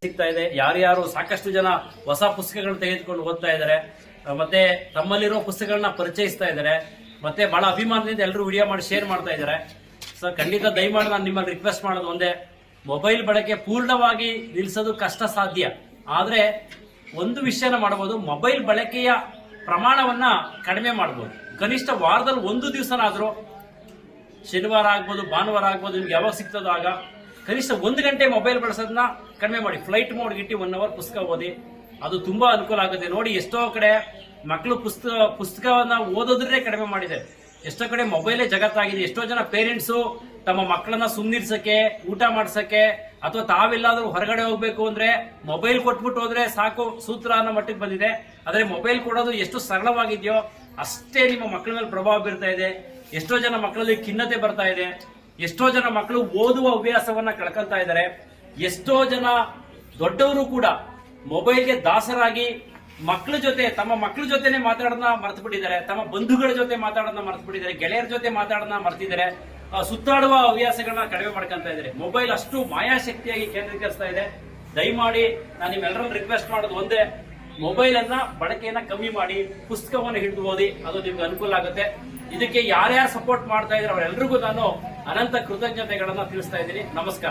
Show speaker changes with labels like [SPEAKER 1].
[SPEAKER 1] ಸಿಗ್ತಾ ಇದೆ. ಯಾರ್ಯಾರು ಸಾಕಷ್ಟು ಜನ ಹೊಸ ಪುಸ್ತಕಗಳನ್ನ ತೆಗೆದುಕೊಂಡು ಓದ್ತಾ ಇದ್ದಾರೆ, ಮತ್ತೆ ತಮ್ಮಲ್ಲಿರೋ ಪುಸ್ತಕಗಳನ್ನ ಪರಿಚಯಿಸ್ತಾ ಇದ್ದಾರೆ, ಮತ್ತೆ ಬಹಳ ಅಭಿಮಾನದಿಂದ ಎಲ್ಲರೂ ವಿಡಿಯೋ ಮಾಡಿ ಶೇರ್ ಮಾಡ್ತಾ ಇದ್ದಾರೆ. ಸೊ ಖಂಡಿತ ದಯಮಾಡಿ ನಾನು ನಿಮ್ಮಲ್ಲಿ ರಿಕ್ವೆಸ್ಟ್ ಮಾಡೋದು ಒಂದೇ, ಮೊಬೈಲ್ ಬಳಕೆ ಪೂರ್ಣವಾಗಿ ನಿಲ್ಲಿಸೋದು ಕಷ್ಟ ಸಾಧ್ಯ. ಆದ್ರೆ ಒಂದು ವಿಷಯನ ಮಾಡಬಹುದು, ಮೊಬೈಲ್ ಬಳಕೆಯ ಪ್ರಮಾಣವನ್ನ ಕಡಿಮೆ ಮಾಡಬಹುದು. ಕನಿಷ್ಠ ವಾರದಲ್ಲಿ ಒಂದು ದಿವಸನಾದ್ರೂ, ಶನಿವಾರ ಆಗ್ಬೋದು, ಭಾನುವಾರ ಆಗ್ಬೋದು, ನಿಮ್ಗೆ ಯಾವಾಗ ಸಿಗ್ತದೋ ಆಗ ಕನಿಷ್ಠ 1 ಗಂಟೆ ಮೊಬೈಲ್ ಬಳಸೋದನ್ನ ಕಡಿಮೆ ಮಾಡಿ. ಫ್ಲೈಟ್ ಮೋಡ್ ಇಟ್ಟು 1 ಅವರ್ ಪುಸ್ತಕ ಓದಿ, ಅದು ತುಂಬಾ ಅನುಕೂಲ ಆಗುತ್ತೆ. ನೋಡಿ, ಎಷ್ಟೋ ಕಡೆ ಮಕ್ಕಳು ಪುಸ್ತಕವನ್ನ ಓದೋದ್ರೆ ಕಡಿಮೆ ಮಾಡಿದೆ. ಎಷ್ಟೋ ಕಡೆ ಮೊಬೈಲೇ ಜಗತ್ತಾಗಿದೆ. ಎಷ್ಟೋ ಜನ ಪೇರೆಂಟ್ಸು ತಮ್ಮ ಮಕ್ಕಳನ್ನ ಸುಮ್ಮನಿರ್ಸಕ್ಕೆ, ಊಟ ಮಾಡ್ಸಕ್ಕೆ, ಅಥವಾ ತಾವೆಲ್ಲಾದ್ರೂ ಹೊರಗಡೆ ಹೋಗ್ಬೇಕು ಅಂದ್ರೆ ಮೊಬೈಲ್ ಕೊಟ್ಬಿಟ್ಟು ಹೋದ್ರೆ ಸಾಕು ಸೂತ್ರ ಅನ್ನೋ ಮಟ್ಟಿಗೆ ಬಂದಿದೆ. ಆದ್ರೆ ಮೊಬೈಲ್ ಕೊಡೋದು ಎಷ್ಟು ಸರಳವಾಗಿದೆಯೋ ಅಷ್ಟೇ ನಿಮ್ಮ ಮಕ್ಕಳ ಮೇಲೆ ಪ್ರಭಾವ ಬೀರ್ತಾ ಇದೆ. ಎಷ್ಟೋ ಜನ ಮಕ್ಕಳಲ್ಲಿ ಖಿನ್ನತೆ ಬರ್ತಾ ಇದೆ. ಎಷ್ಟೋ ಜನ ಮಕ್ಕಳು ಓದುವ ಹವ್ಯಾಸವನ್ನ ಕಳ್ಕೊಳ್ತಾ ಇದ್ದಾರೆ. ಎಷ್ಟೋ ಜನ ದೊಡ್ಡವರು ಕೂಡ ಮೊಬೈಲ್ಗೆ ದಾಸರಾಗಿ ತಮ್ಮ ಮಕ್ಕಳ ಜೊತೆನೆ ಮಾತಾಡೋದನ್ನ ಮರ್ತು ಬಿಟ್ಟಿದ್ದಾರೆ, ತಮ್ಮ ಬಂಧುಗಳ ಜೊತೆ ಮಾತಾಡೋದನ್ನ ಮರ್ತು ಬಿಟ್ಟಿದ್ದಾರೆ, ಗೆಳೆಯರ ಜೊತೆ ಮಾತಾಡೋದನ್ನ ಮರ್ತಿದ್ದಾರೆ, ಸುತ್ತಾಡುವ ಹವ್ಯಾಸಗಳನ್ನ ಕಡಿಮೆ ಮಾಡ್ಕೊಂತ ಇದ್ದಾರೆ. ಮೊಬೈಲ್ ಅಷ್ಟು ಮಾಯಾಶಕ್ತಿಯಾಗಿ ಕೇಂದ್ರೀಕರಿಸ್ತಾ ಇದೆ. ದಯಮಾಡಿ ನಾನು ನಿಮ್ಮೆಲ್ಲರನ್ನು ರಿಕ್ವೆಸ್ಟ್ ಮಾಡೋದು ಒಂದೇ, ಮೊಬೈಲ್ ಅನ್ನ ಬಳಕೆಯನ್ನ ಕಮ್ಮಿ ಮಾಡಿ, ಪುಸ್ತಕವನ್ನು ಹಿಡಿದು ಓದಿ, ಅದು ನಿಮ್ಗೆ ಅನುಕೂಲ ಆಗುತ್ತೆ. ಇದಕ್ಕೆ ಯಾರ್ಯಾರು ಸಪೋರ್ಟ್ ಮಾಡ್ತಾ ಇದ್ರೆ ಅವರೆಲ್ಲರಿಗೂ ನಾನು ಅನಂತ ಕೃತಜ್ಞತೆಗಳನ್ನ ತಿಳಿಸ್ತಾ ಇದ್ದೀನಿ. ನಮಸ್ಕಾರ.